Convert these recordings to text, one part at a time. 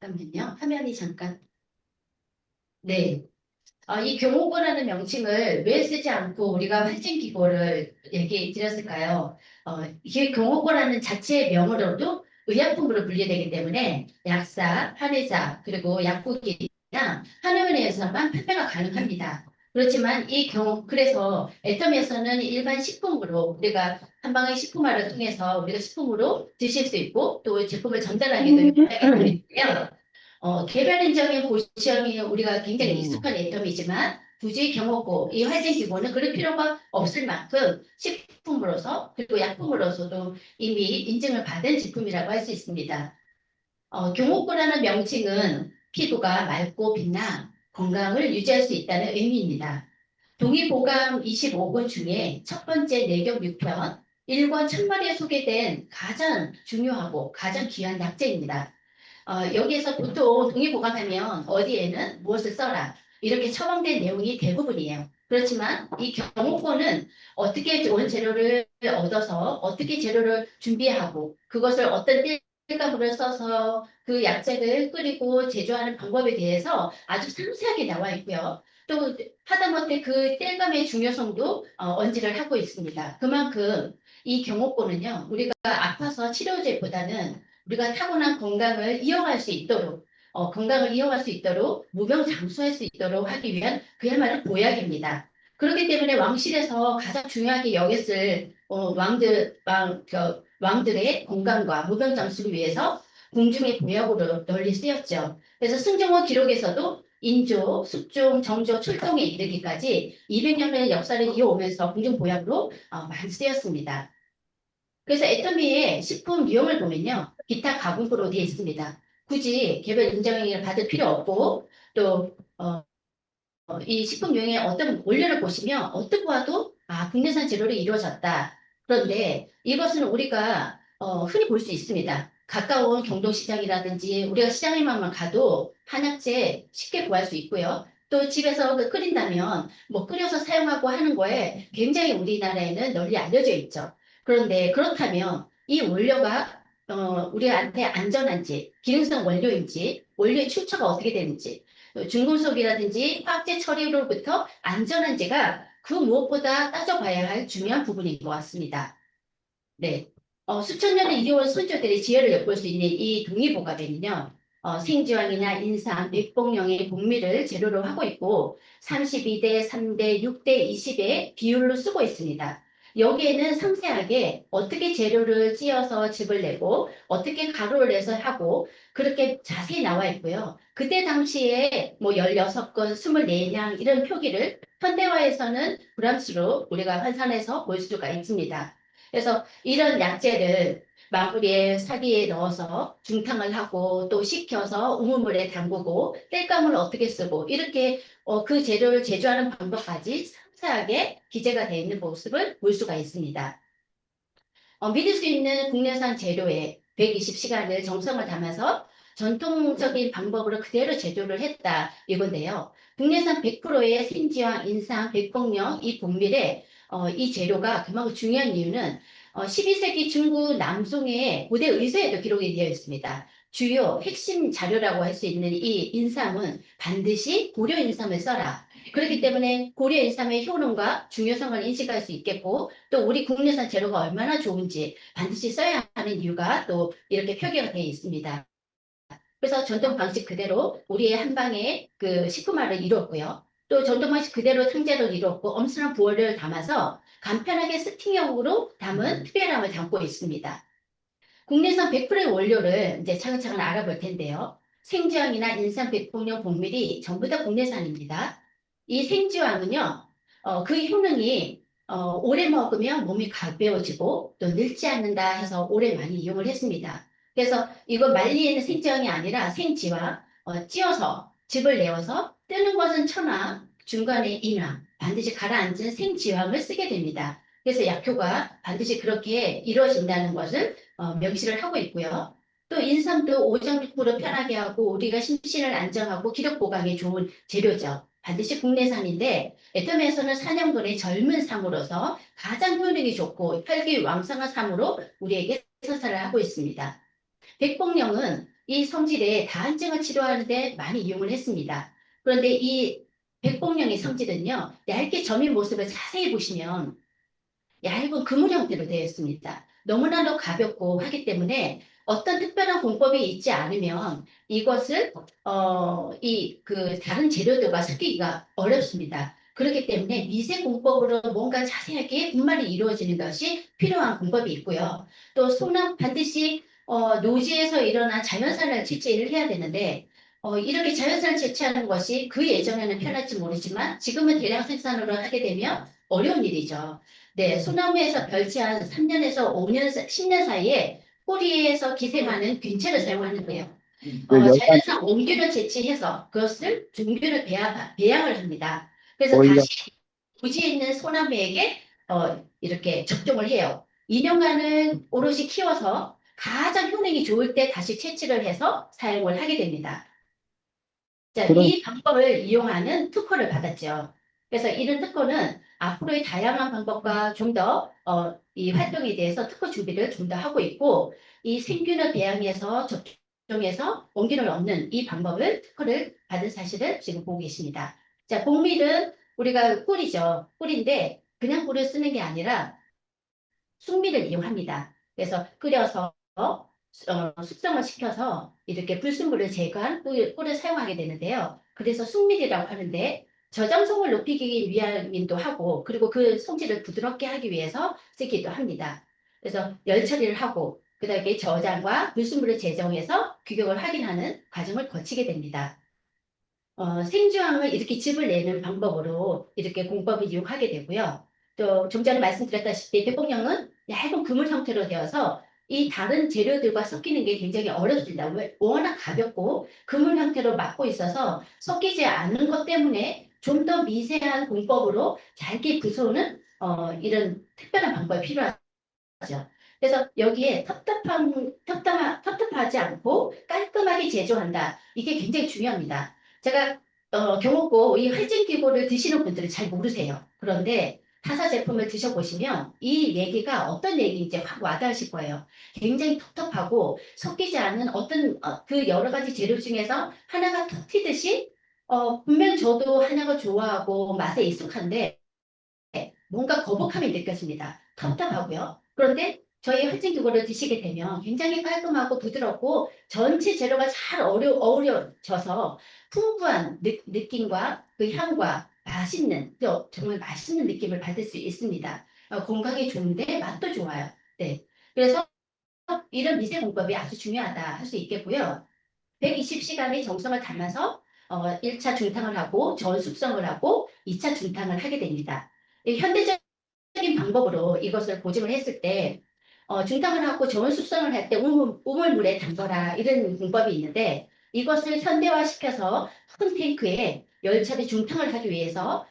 잠깐만요. 화면이 잠깐. 네. 이 경호고라는 명칭을 왜 쓰지 않고 우리가 활증기고를 얘기해 드렸을까요? 이게 경호고라는 자체의 명으로도 의약품으로 분류되기 때문에 약사, 한의사, 그리고 약국이나 한의원에서만 판매가 가능합니다. 그렇지만 그래서 애터미에서는 일반 식품으로 우리가 한방의 식품화를 통해서 우리가 식품으로 드실 수 있고 또 제품을 전달하기도 용이하게 되어 있고요. 개별 인정의 고시험이 우리가 굉장히 익숙한 애텀이지만 굳이 경호고 이 활증 기고는 그럴 필요가 없을 만큼 식품으로서 그리고 약품으로서도 이미 인증을 받은 제품이라고 할 수 있습니다. 경호고라는 명칭은 피부가 맑고 빛나 건강을 유지할 수 있다는 의미입니다. 동의보감 25권 중에 첫 번째 내경 6편 1권 1000마리에 소개된 가장 중요하고 가장 귀한 약재입니다. 여기에서 보통 동의보감하면 어디에는 무엇을 써라 이렇게 처방된 내용이 대부분이에요. 그렇지만 이 경호권은 어떻게 원재료를 얻어서 어떻게 재료를 준비하고 그것을 어떤 땔감으로 써서 그 약재를 끓이고 제조하는 방법에 대해서 아주 상세하게 나와 있고요. 또 하다못해 그 땔감의 중요성도 언지를 하고 있습니다. 그만큼 이 경호권은요, 우리가 아파서 치료제보다는 우리가 타고난 건강을 이어갈 수 있도록 무병장수할 수 있도록 하기 위한 그야말로 보약입니다. 그렇기 때문에 왕실에서 가장 중요하게 여겼을 왕들의 건강과 무병장수를 위해서 궁중의 보약으로 널리 쓰였죠. 그래서 승정원 기록에서도 인조, 숙종, 정조, 출동에 이르기까지 200년의 역사를 이어오면서 궁중 보약으로 많이 쓰였습니다. 그래서 애터미의 식품 유형을 보면요. 기타 가공부로 되어 있습니다. 굳이 개별 인정을 받을 필요 없고 또 이 식품 유형의 어떤 원료를 보시면 어떻게 봐도 국내산 재료로 이루어졌다. 그런데 이것은 우리가 흔히 볼 수 있습니다. 가까운 경동시장이라든지 우리가 시장에만 가도 한약재 쉽게 구할 수 있고요. 또 집에서 끓인다면 뭐 끓여서 사용하고 하는 거에 굉장히 우리나라에는 널리 알려져 있죠. 그런데 그렇다면 이 원료가 우리한테 안전한지, 기능성 원료인지, 원료의 출처가 어떻게 되는지, 중금속이라든지 화학재 처리로부터 안전한지가 그 무엇보다 따져봐야 할 중요한 부분인 것 같습니다. 네. 수천 년의 이래온 선조들의 지혜를 엿볼 수 있는 이 동의보감에는요, 생지황이나 인삼, 백봉령의 복미를 재료로 하고 있고, 32대, 3대, 6대, 20의 비율로 쓰고 있습니다. 여기에는 상세하게 어떻게 재료를 찧어서 즙을 내고, 어떻게 가루를 내서 하고, 그렇게 자세히 나와 있고요. 그때 당시에 뭐 16건, 24냥 이런 표기를 현대화에서는 브람스로 우리가 환산해서 볼 수가 있습니다. 그래서 이런 약재를 마구리에 사기에 넣어서 중탕을 하고 또 식혀서 우물물에 담그고 땔감을 어떻게 쓰고 이렇게 그 재료를 제조하는 방법까지 상세하게 기재가 되어 있는 모습을 볼 수가 있습니다. 믿을 수 있는 국내산 재료에 120시간을 정성을 담아서 전통적인 방법으로 그대로 제조를 했다 이건데요. 국내산 100%의 생지황, 인삼, 백봉령, 이 복밀에 이 재료가 그만큼 중요한 이유는 12세기 중국 남송의 고대 의서에도 기록이 되어 있습니다. 주요 핵심 자료라고 할 수 있는 이 인삼은 반드시 고려 인삼을 써라. 그렇기 때문에 고려 인삼의 효능과 중요성을 인식할 수 있겠고 또 우리 국내산 재료가 얼마나 좋은지 반드시 써야 하는 이유가 또 이렇게 표기가 되어 있습니다. 그래서 전통 방식 그대로 우리의 한방에 그 식품화를 이루었고요. 또 전통 방식 그대로 상제를 이루었고 엄청난 부어를 담아서 간편하게 스팅형으로 담은 특별함을 담고 있습니다. 국내산 100%의 원료를 이제 차근차근 알아볼 텐데요. 생지황이나 인삼, 백봉령, 복밀이 전부 다 국내산입니다. 이 생지황은요, 그 효능이 오래 먹으면 몸이 가벼워지고 또 늙지 않는다 해서 오래 많이 이용을 했습니다. 그래서 이거 말리에는 생지황이 아니라 생지황, 찧어서 즙을 내어서 뜨는 것은 천황, 중간에 인황, 반드시 가라앉은 생지황을 쓰게 됩니다. 그래서 약효가 반드시 그렇게 이루어진다는 것을 명시를 하고 있고요. 또 인삼도 오장육부로 편하게 하고 우리가 심신을 안정하고 기력 보강에 좋은 재료죠. 반드시 국내산인데 애터미에서는 산영군의 젊은 상으로서 가장 효능이 좋고 혈기 왕성한 상으로 우리에게 선사를 하고 있습니다. 백봉령은 이 성질에 다한증을 치료하는 데 많이 이용을 했습니다. 그런데 이 백봉령의 성질은요, 얇게 점인 모습을 자세히 보시면 얇은 그물 형태로 되어 있습니다. 너무나도 가볍고 하기 때문에 어떤 특별한 공법이 있지 않으면 이것을 이 그 다른 재료들과 섞기가 어렵습니다. 그렇기 때문에 미세 공법으로 뭔가 자세하게 분말이 이루어지는 것이 필요한 공법이 있고요. 또 소남 반드시 노지에서 일어난 자연산을 채취를 해야 되는데 이렇게 자연산을 채취하는 것이 그 예전에는 편할지 모르지만 지금은 대량 생산으로 하게 되면 어려운 일이죠. 네, 소나무에서 별채한 3년에서 5년, 10년 사이에 뿌리에서 기생하는 균체를 사용하는데요. 그 열단 자연산 원균을 채취해서 그것을 중균을 배양을 합니다. 그래서 오히려 다시 부지에 있는 소나무에게 이렇게 접종을 해요. 2년간은 오롯이 키워서 가장 효능이 좋을 때 다시 채취를 해서 사용을 하게 됩니다. 자, 그런 이 방법을 이용하는 특허를 받았죠. 그래서 이런 특허는 앞으로의 다양한 방법과 좀 더, 이 활동에 대해서 특허 준비를 좀 더 하고 있고, 이 생균을 배양해서 접종해서 원균을 얻는 이 방법을 특허를 받은 사실을 지금 보고 계십니다. 자, 복밀은 우리가 꿀이죠. 꿀인데, 그냥 꿀을 쓰는 게 아니라 숙미를 이용합니다. 그래서 끓여서 숙성을 시켜서 이렇게 불순물을 제거한 꿀을 사용하게 되는데요. 그래서 숙밀이라고 하는데 저장성을 높이기 위함이기도 하고 그리고 그 성질을 부드럽게 하기 위해서 쓰기도 합니다. 그래서 열 처리를 하고 그다음에 저장과 불순물을 제정해서 규격을 확인하는 과정을 거치게 됩니다. 생주황을 이렇게 즙을 내는 방법으로 이렇게 공법을 이용하게 되고요. 또 좀 전에 말씀드렸다시피 백봉령은 얇은 그물 형태로 되어서 이 다른 재료들과 섞이는 게 굉장히 어렵습니다. 워낙 가볍고 그물 형태로 막고 있어서 섞이지 않는 것 때문에 좀 더 미세한 공법으로 얇게 부수는 이런 특별한 방법이 필요하죠. 그래서 여기에 텁텁하지 않고 깔끔하게 제조한다. 이게 굉장히 중요합니다. 제가 경옥고 이 활진기구를 드시는 분들은 잘 모르세요. 그런데 타사 제품을 드셔보시면 이 얘기가 어떤 얘기인지 확 와닿으실 거예요. 굉장히 텁텁하고 섞이지 않은 어떤 그 여러 가지 재료 중에서 하나가 톡 튀듯이 분명 저도 한약을 좋아하고 맛에 익숙한데 뭔가 거북함이 느껴집니다. 답답하고요. 그런데 저희 활진기구를 드시게 되면 굉장히 깔끔하고 부드럽고 전체 재료가 잘 어우러져서 풍부한 느낌과 그 향과 맛있는, 또 정말 맛있는 느낌을 받을 수 있습니다. 건강에 좋은데 맛도 좋아요. 네. 그래서 이런 미세 공법이 아주 중요하다 할 수 있겠고요. 120시간의 정성을 담아서 1차 중탕을 하고 전 숙성을 하고 2차 중탕을 하게 됩니다. 이 현대적인 방법으로 이것을 보증을 했을 때 중탕을 하고 저온 숙성을 할 때 우물물에 담궈라 이런 방법이 있는데 이것을 현대화시켜서 큰 탱크에 열처리 중탕을 하기 위해서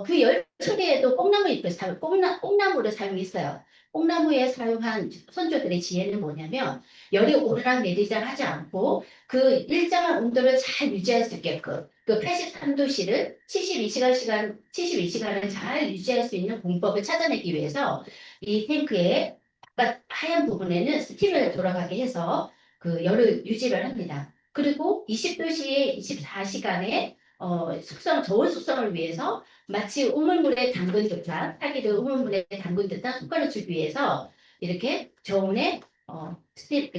그 열처리에도 뽕나무를 사용했어요. 뽕나무에 사용한 선조들의 지혜는 뭐냐면 열이 오르락 내리락 하지 않고 그 일정한 온도를 잘 유지할 수 있게끔 그 83도씨를 72시간을 잘 유지할 수 있는 공법을 찾아내기 위해서 이 탱크에 바깥 하얀 부분에는 스팀을 돌아가게 해서 그 열을 유지를 합니다. 그리고 20도씨에 24시간의 저온 숙성을 위해서 마치 우물물에 담근 듯한, 타기를 우물물에 담근 듯한 효과를 주기 위해서 이렇게 저온에 스팀,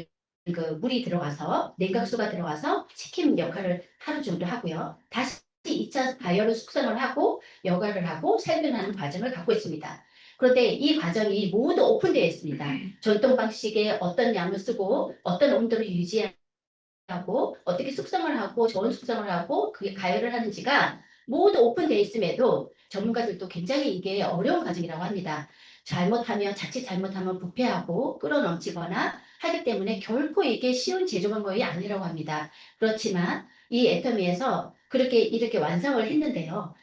그 물이 들어가서 냉각수가 들어가서 식힘 역할을 하루 정도 하고요. 다시 2차 다이얼을 숙성을 하고 여과를 하고 살균하는 과정을 갖고 있습니다. 그런데 이 과정이 모두 오픈되어 있습니다. 전통 방식의 어떤 양을 쓰고 어떤 온도를 유지하고 어떻게 숙성을 하고 저온 숙성을 하고 그게 가열을 하는지가 모두 오픈되어 있음에도 전문가들도 굉장히 이게 어려운 과정이라고 합니다. 자칫 잘못하면 부패하고 끌어넘치거나 하기 때문에 결코 이게 쉬운 제조 방법이 아니라고 합니다. 그렇지만 이 애터미에서 그렇게 이렇게 완성을 했는데요.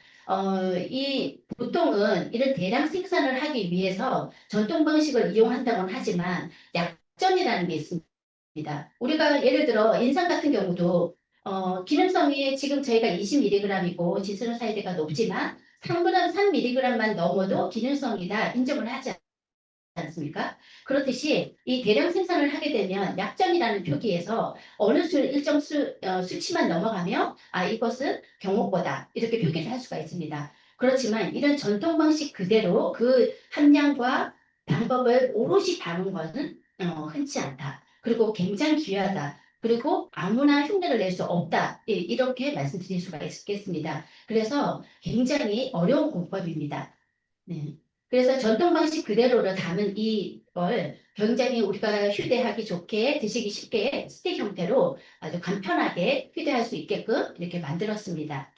이 보통은 이런 대량 생산을 하기 위해서 전통 방식을 이용한다고는 하지만 약점이라는 게 있습니다. 우리가 예를 들어 인삼 같은 경우도 기능성이 지금 저희가 20mg이고 지수노사이드가 높지만 3g, 3mg만 넘어도 기능성이다 인정을 하지 않습니까? 그렇듯이 이 대량 생산을 하게 되면 약정이라는 표기에서 어느 일정 수치만 넘어가면 이것은 경옥고다 이렇게 표기를 할 수가 있습니다. 그렇지만 이런 전통 방식 그대로 그 함량과 방법을 오롯이 다룬 것은 흔치 않다. 그리고 굉장히 귀하다. 그리고 아무나 흉내를 낼 수 없다. 이렇게 말씀드릴 수가 있겠습니다. 그래서 굉장히 어려운 공법입니다. 네. 그래서 전통 방식 그대로를 담은 이걸 굉장히 우리가 휴대하기 좋게 드시기 쉽게 스틱 형태로 아주 간편하게 휴대할 수 있게끔 이렇게 만들었습니다.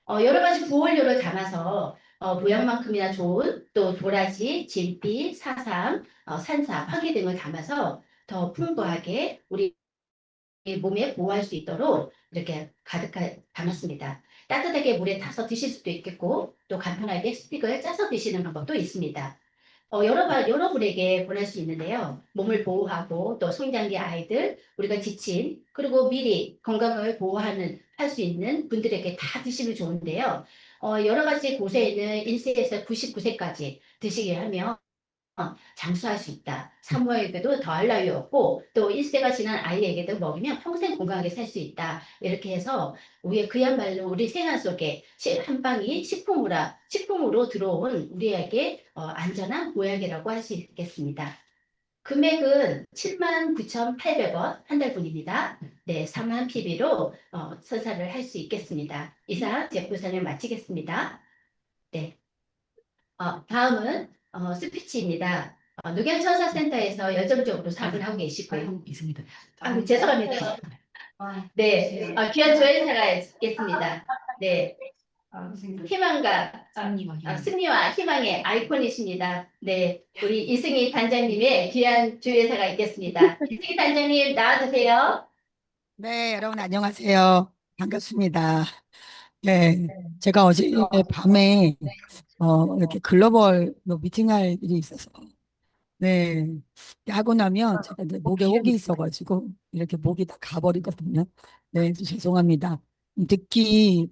여러 가지 부원료를 담아서 보양만큼이나 좋은 또 도라지, 진피, 사삼, 산삼, 황기 등을 담아서 더 풍부하게 우리 몸에 보호할 수 있도록 이렇게 가득 담았습니다. 따뜻하게 물에 타서 드실 수도 있겠고 또 간편하게 스틱을 짜서 드시는 방법도 있습니다. 여러분에게 권할 수 있는데요. 몸을 보호하고 또 성장기 아이들, 우리가 지친, 그리고 미리 건강을 보호하는, 할 수 있는 분들에게 다 드시면 좋은데요. 여러 가지 곳에는 1세에서 99세까지 드시게 하면 장수할 수 있다. 산모에게도 더할 나위 없고 또 1세가 지난 아이에게도 먹이면 평생 건강하게 살 수 있다. 이렇게 해서 그야말로 우리 생활 속에 한 방이 식품으로 들어온 우리에게 안전한 보약이라고 할 수 있겠습니다. 금액은 79,800원 한 달분입니다. 네, 3만 PB로 선사를 할 수 있겠습니다. 이상 제품 설명 마치겠습니다. 네. 다음은 스피치입니다. 녹양천사센터에서 열정적으로 사업을 하고 계시고요. 있습니다. 죄송합니다. 네, 귀한 조연사가 있겠습니다. 네, 희망과 승리와 희망의 아이콘이십니다. 네, 우리 이승희 단장님의 귀한 조연사가 있겠습니다. 이승희 단장님 나와주세요. 네, 여러분 안녕하세요. 반갑습니다. 네, 제가 어제 밤에 이렇게 글로벌 미팅할 일이 있어서 네, 하고 나면 제가 이제 목에 혹이 있어가지고 이렇게 목이 다 가버리거든요. 네, 죄송합니다. 듣기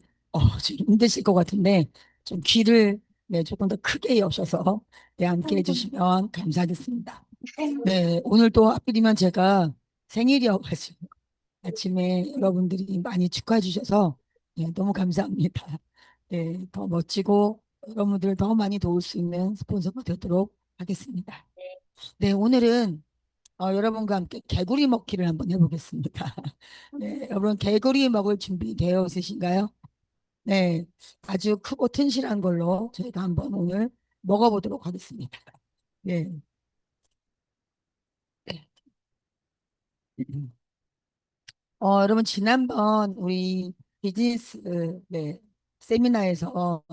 좀 힘드실 것 같은데 좀 귀를 조금 더 크게 여셔서 함께 해주시면 감사하겠습니다. 네, 오늘 또 하필이면 제가 생일이어가지고 아침에 여러분들이 많이 축하해 주셔서 너무 감사합니다. 네, 더 멋지고 여러분들을 더 많이 도울 수 있는 스폰서가 되도록 하겠습니다. 네, 오늘은 여러분과 함께 개구리 먹기를 한번 해보겠습니다. 네, 여러분 개구리 먹을 준비 되어 있으신가요? 네, 아주 크고 튼실한 걸로 저희가 한번 오늘 먹어보도록 하겠습니다. 네. 여러분 지난번 우리 비즈니스 세미나에서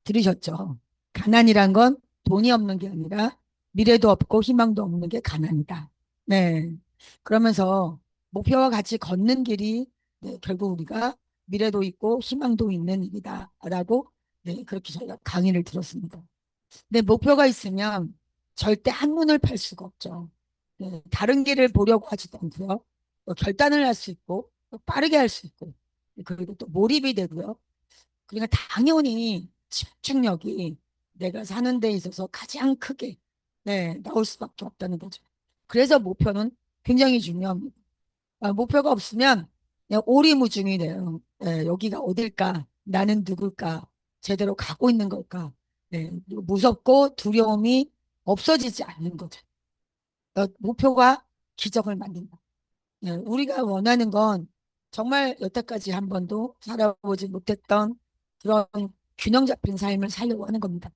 들으셨죠? 가난이란 건 돈이 없는 게 아니라 미래도 없고 희망도 없는 게 가난이다. 네. 그러면서 목표와 같이 걷는 길이 결국 우리가 미래도 있고 희망도 있는 일이다라고 그렇게 저희가 강의를 들었습니다. 근데 목표가 있으면 절대 한눈을 팔 수가 없죠. 다른 길을 보려고 하지도 않고요. 또 결단을 할 수 있고 또 빠르게 할 수 있고 그리고 또 몰입이 되고요. 그러니까 당연히 집중력이 내가 사는 데 있어서 가장 크게 나올 수밖에 없다는 거죠. 그래서 목표는 굉장히 중요합니다. 목표가 없으면 그냥 오리무중이 돼요. 여기가 어딜까? 나는 누굴까? 제대로 가고 있는 걸까? 무섭고 두려움이 없어지지 않는 거죠. 목표가 기적을 만든다. 우리가 원하는 건 정말 여태까지 한 번도 살아보지 못했던 그런 균형 잡힌 삶을 살려고 하는 겁니다.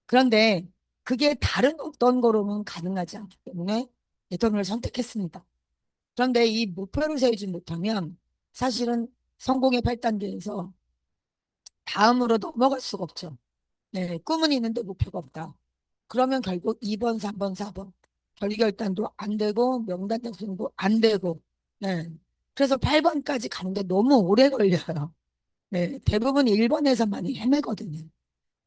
그런데 그게 다른 어떤 거로는 가능하지 않기 때문에 대통령을 선택했습니다. 그런데 이 목표를 세우지 못하면 사실은 성공의 8단계에서 다음으로 넘어갈 수가 없죠. 꿈은 있는데 목표가 없다. 그러면 결국 2번, 3번, 4번 결결단도 안 되고 명단 작성도 안 되고 그래서 8번까지 가는데 너무 오래 걸려요. 대부분 1번에서 많이 헤매거든요.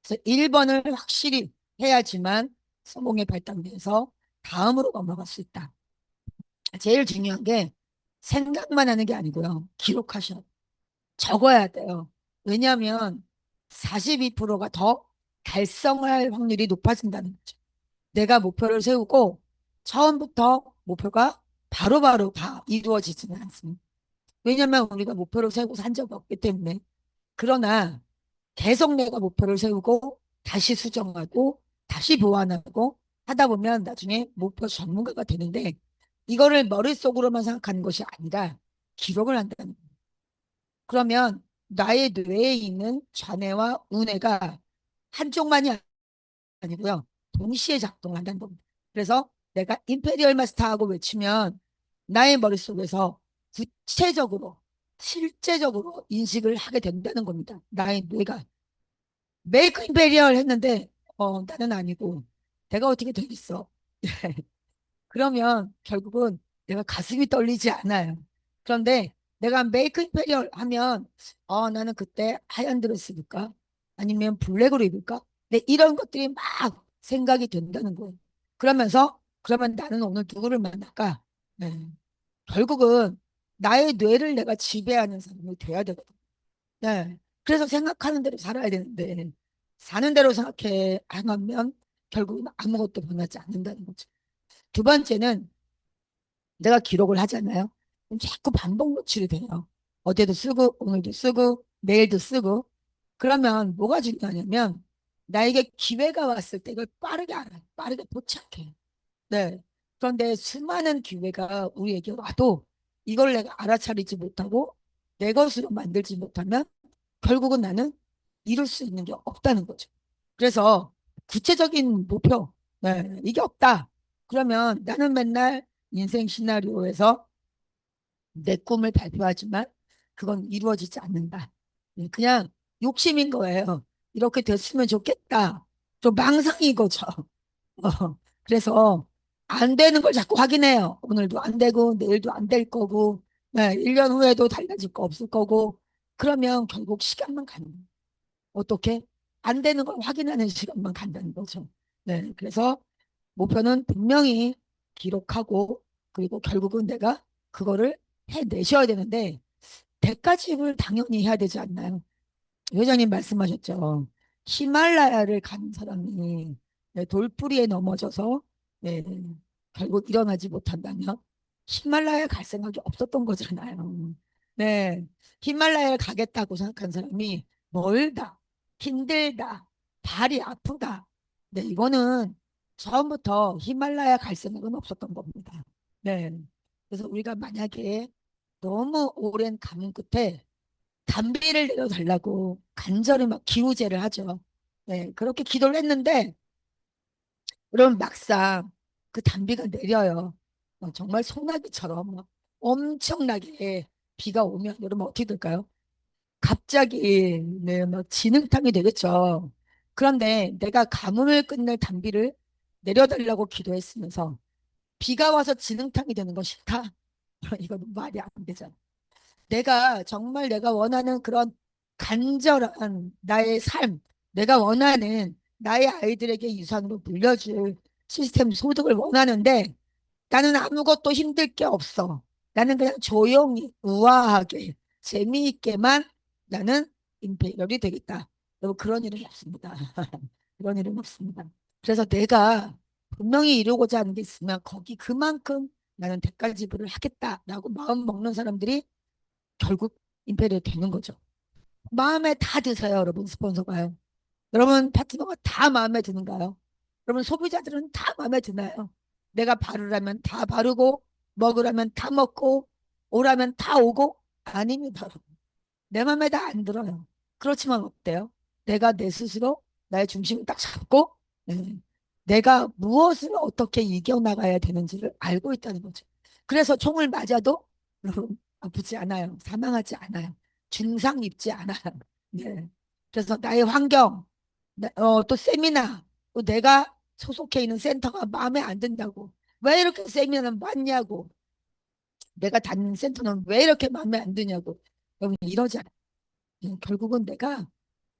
그래서 1번을 확실히 해야지만 성공의 8단계에서 다음으로 넘어갈 수 있다. 제일 중요한 게 생각만 하는 게 아니고요. 기록하셔. 적어야 돼요. 왜냐하면 42%가 더 달성할 확률이 높아진다는 거죠. 내가 목표를 세우고 처음부터 목표가 바로바로 다 이루어지지는 않습니다. 왜냐면 우리가 목표를 세우고 산 적이 없기 때문에. 그러나 계속 내가 목표를 세우고 다시 수정하고 다시 보완하고 하다 보면 나중에 목표 전문가가 되는데, 이거를 머릿속으로만 생각하는 것이 아니라 기록을 한다는 거예요. 그러면 나의 뇌에 있는 좌뇌와 우뇌가 한쪽만이 아니고요, 동시에 작동한다는 겁니다. 그래서 내가 임페리얼 마스터하고 외치면 나의 머릿속에서 구체적으로 실제적으로 인식을 하게 된다는 겁니다. 나의 뇌가 메이크 임페리얼 했는데 나는 아니고 내가 어떻게 되겠어. 그러면 결국은 내가 가슴이 떨리지 않아요. 그런데 내가 메이크 임페리얼 하면 나는 그때 하얀 드레스 입을까? 아니면 블랙으로 입을까? 네, 이런 것들이 막 생각이 된다는 거예요. 그러면서 그러면 나는 오늘 누구를 만날까? 네. 결국은 나의 뇌를 내가 지배하는 사람이 돼야 되거든요. 네. 그래서 생각하는 대로 살아야 되는데 사는 대로 생각해 안 하면 결국은 아무것도 변하지 않는다는 거죠. 두 번째는 내가 기록을 하잖아요. 그럼 자꾸 반복 노출이 돼요. 어제도 쓰고 오늘도 쓰고 내일도 쓰고. 그러면 뭐가 중요하냐면 나에게 기회가 왔을 때 이걸 빠르게 알아요. 빠르게 포착해요. 네. 그런데 수많은 기회가 우리에게 와도 이걸 내가 알아차리지 못하고 내 것으로 만들지 못하면 결국은 나는 이룰 수 있는 게 없다는 거죠. 그래서 구체적인 목표, 네, 이게 없다. 그러면 나는 맨날 인생 시나리오에서 내 꿈을 발표하지만 그건 이루어지지 않는다. 그냥 욕심인 거예요. 이렇게 됐으면 좋겠다. 좀 망상인 거죠. 그래서 안 되는 걸 자꾸 확인해요. 오늘도 안 되고 내일도 안 될 거고, 네, 1년 후에도 달라질 거 없을 거고. 그러면 결국 시간만 가는 거예요. 어떻게? 안 되는 걸 확인하는 시간만 간다는 거죠. 네, 그래서 목표는 분명히 기록하고, 그리고 결국은 내가 그거를 해내셔야 되는데 대가집을 당연히 해야 되지 않나요? 회장님 말씀하셨죠. 히말라야를 간 사람이 네, 돌뿌리에 넘어져서 네, 결국 일어나지 못한다면 히말라야 갈 생각이 없었던 거잖아요. 네, 히말라야를 가겠다고 생각한 사람이 멀다, 힘들다, 발이 아프다. 네, 이거는 처음부터 히말라야 갈 생각은 없었던 겁니다. 네, 그래서 우리가 만약에 너무 오랜 가뭄 끝에 담비를 내려달라고 간절히 막 기우제를 하죠. 네, 그렇게 기도를 했는데, 그럼 막상 그 담비가 내려요. 정말 소나기처럼 막 엄청나게 비가 오면 여러분 어떻게 될까요? 갑자기 네, 막 진흙탕이 되겠죠. 그런데 내가 가뭄을 끝낼 담비를 내려달라고 기도했으면서 비가 와서 진흙탕이 되는 거 싫다? 이거 말이 안 되잖아. 내가 정말 내가 원하는 그런 간절한 나의 삶, 내가 원하는 나의 아이들에게 유산으로 물려줄 시스템 소득을 원하는데 나는 아무것도 힘들 게 없어. 나는 그냥 조용히 우아하게 재미있게만 나는 임페리얼이 되겠다. 여러분 그런 일은 없습니다. 그런 일은 없습니다. 그래서 내가 분명히 이루고자 하는 게 있으면 거기 그만큼 나는 대가 지불을 하겠다라고 마음 먹는 사람들이 결국 임페리얼 되는 거죠. 마음에 다 드세요, 여러분. 스폰서가요. 여러분 파트너가 다 마음에 드는가요? 여러분 소비자들은 다 마음에 드나요? 내가 바르라면 다 바르고 먹으라면 다 먹고 오라면 다 오고? 아닙니다. 내 마음에 다 안 들어요. 그렇지만 어때요? 내가 내 스스로 나의 중심을 딱 잡고 내가 무엇을 어떻게 이겨나가야 되는지를 알고 있다는 거죠. 그래서 총을 맞아도 여러분 아프지 않아요. 사망하지 않아요. 중상 입지 않아요. 네. 그래서 나의 환경, 또 세미나, 또 내가 소속해 있는 센터가 마음에 안 든다고. 왜 이렇게 세미나는 많냐고. 내가 다니는 센터는 왜 이렇게 마음에 안 드냐고. 여러분 이러지 않아요. 결국은 내가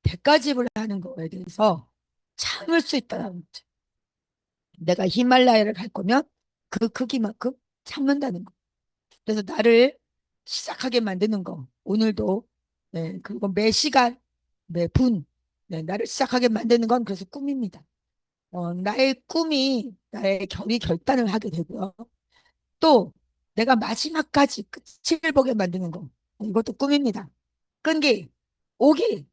대가집을 하는 거에 대해서 참을 수 있다는 거죠. 내가 히말라야를 갈 거면 그 크기만큼 참는다는 거. 그래서 나를 시작하게 만드는 거. 오늘도 네, 그리고 매 시간, 매 분, 네, 나를 시작하게 만드는 건 그래서 꿈입니다. 나의 꿈이 나의 결이 결단을 하게 되고요. 또 내가 마지막까지 끝을 보게 만드는 거. 이것도 꿈입니다. 끈기, 오기.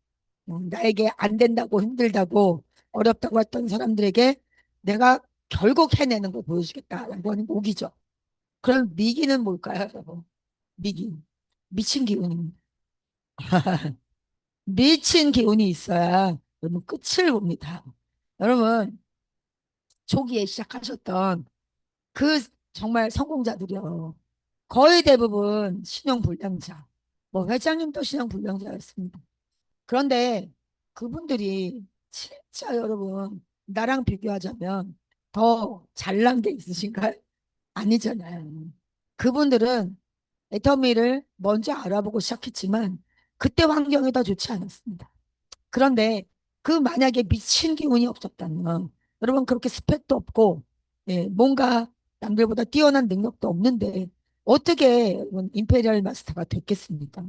나에게 안 된다고 힘들다고 어렵다고 했던 사람들에게 내가 결국 해내는 걸 보여주겠다라고 하는 오기죠. 그럼 미기는 뭘까요, 여러분? 미기. 미친 기운입니다. 미친 기운이 있어야 여러분 끝을 봅니다. 여러분, 초기에 시작하셨던 그 정말 성공자들이요. 거의 대부분 신용불량자. 뭐 회장님도 신용불량자였습니다. 그런데 그분들이 진짜 여러분 나랑 비교하자면 더 잘난 게 있으신가요? 아니잖아요. 그분들은 애터미를 먼저 알아보고 시작했지만 그때 환경이 더 좋지 않았습니다. 그런데 그 만약에 미친 기운이 없었다면 여러분 그렇게 스펙도 없고 뭔가 남들보다 뛰어난 능력도 없는데 어떻게 여러분 임페리얼 마스터가 됐겠습니까?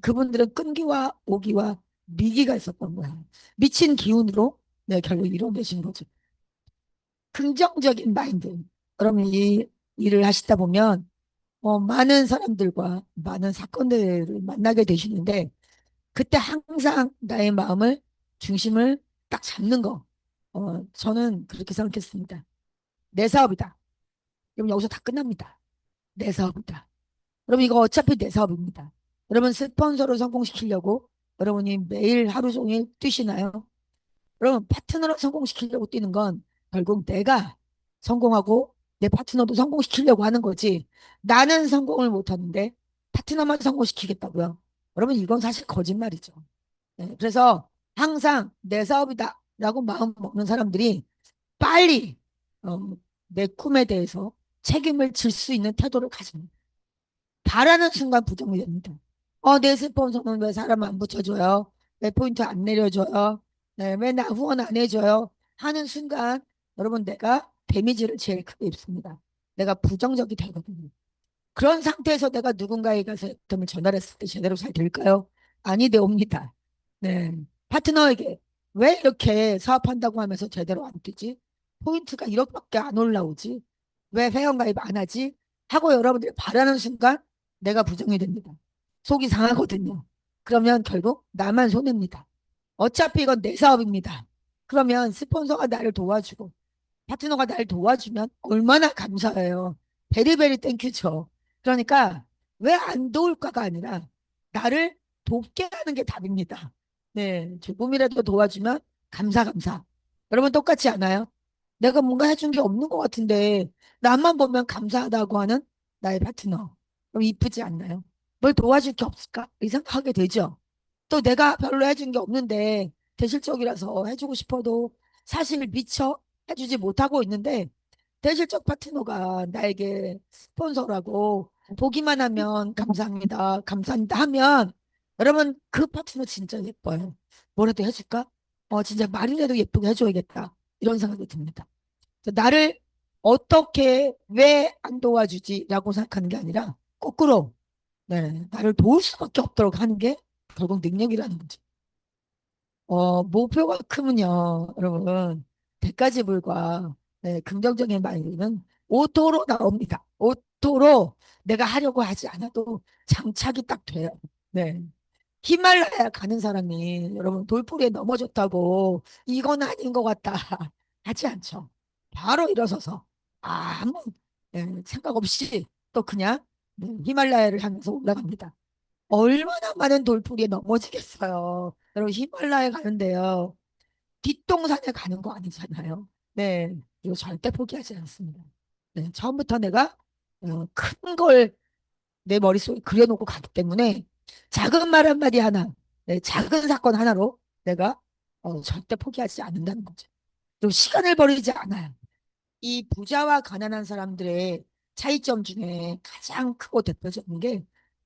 그분들은 끈기와 오기와 미기가 있었던 거예요. 미친 기운으로 결국 이뤄내신 거죠. 긍정적인 마인드. 여러분 이 일을 하시다 보면 많은 사람들과 많은 사건들을 만나게 되시는데 그때 항상 나의 마음을 중심을 딱 잡는 거. 저는 그렇게 생각했습니다. 내 사업이다. 그럼 여기서 다 끝납니다. 내 사업이다. 여러분 이거 어차피 내 사업입니다. 여러분 스폰서를 성공시키려고 여러분이 매일 하루 종일 뛰시나요? 여러분 파트너를 성공시키려고 뛰는 건 결국 내가 성공하고 내 파트너도 성공시키려고 하는 거지. 나는 성공을 못하는데 파트너만 성공시키겠다고요. 여러분 이건 사실 거짓말이죠. 그래서 항상 내 사업이다 라고 마음 먹는 사람들이 빨리 어, 내 꿈에 대해서 책임을 질 수 있는 태도를 가집니다. 바라는 순간 부정이 됩니다. 내 스폰서는 왜 사람 안 붙여줘요? 왜 포인트 안 내려줘요? 네, 왜 나 후원 안 해줘요? 하는 순간 여러분 내가 데미지를 제일 크게 입습니다. 내가 부정적이 되거든요. 그런 상태에서 내가 누군가에 가서 애텀을 전달했을 때 제대로 잘 될까요? 아니 되옵니다. 네. 파트너에게 왜 이렇게 사업한다고 하면서 제대로 안 뛰지? 포인트가 이렇게 안 올라오지? 왜 회원가입 안 하지? 하고 여러분들이 바라는 순간 내가 부정이 됩니다. 속이 상하거든요. 그러면 결국 나만 손해입니다. 어차피 이건 내 사업입니다. 그러면 스폰서가 나를 도와주고 파트너가 날 도와주면 얼마나 감사해요. 베리베리 땡큐죠. 그러니까 왜 안 도울까가 아니라 나를 돕게 하는 게 답입니다. 네, 조금이라도 도와주면 감사 감사. 여러분 똑같지 않아요? 내가 뭔가 해준 게 없는 것 같은데 나만 보면 감사하다고 하는 나의 파트너. 그럼 이쁘지 않나요? 뭘 도와줄 게 없을까? 이 생각하게 되죠. 또 내가 별로 해준 게 없는데 대실적이라서 해주고 싶어도 사실 미처 해주지 못하고 있는데 대실적 파트너가 나에게 스폰서라고 보기만 하면 감사합니다, 감사합니다 하면 여러분 그 파트너 진짜 예뻐요. 뭐라도 해줄까? 진짜 말이라도 예쁘게 해줘야겠다. 이런 생각이 듭니다. 그래서 나를 어떻게 왜 안 도와주지라고 생각하는 게 아니라 거꾸로 나를 도울 수밖에 없도록 하는 게 결국 능력이라는 거죠. 목표가 크면요, 여러분, 대가지불과 긍정적인 마인드는 오토로 나옵니다. 오토로 내가 하려고 하지 않아도 장착이 딱 돼요. 네. 히말라야 가는 사람이 여러분 돌풀이에 넘어졌다고 이건 아닌 것 같다 하지 않죠. 바로 일어서서 아무 생각 없이 또 그냥 히말라야를 향해서 올라갑니다. 얼마나 많은 돌풀이에 넘어지겠어요. 여러분 히말라야 가는데요. 뒷동산에 가는 거 아니잖아요. 네, 이거 절대 포기하지 않습니다. 네, 처음부터 내가 큰 걸 내 머릿속에 그려놓고 가기 때문에 작은 말 한마디 하나, 작은 사건 하나로 내가 절대 포기하지 않는다는 거죠. 그리고 시간을 버리지 않아요. 이 부자와 가난한 사람들의 차이점 중에 가장 크고 대표적인 게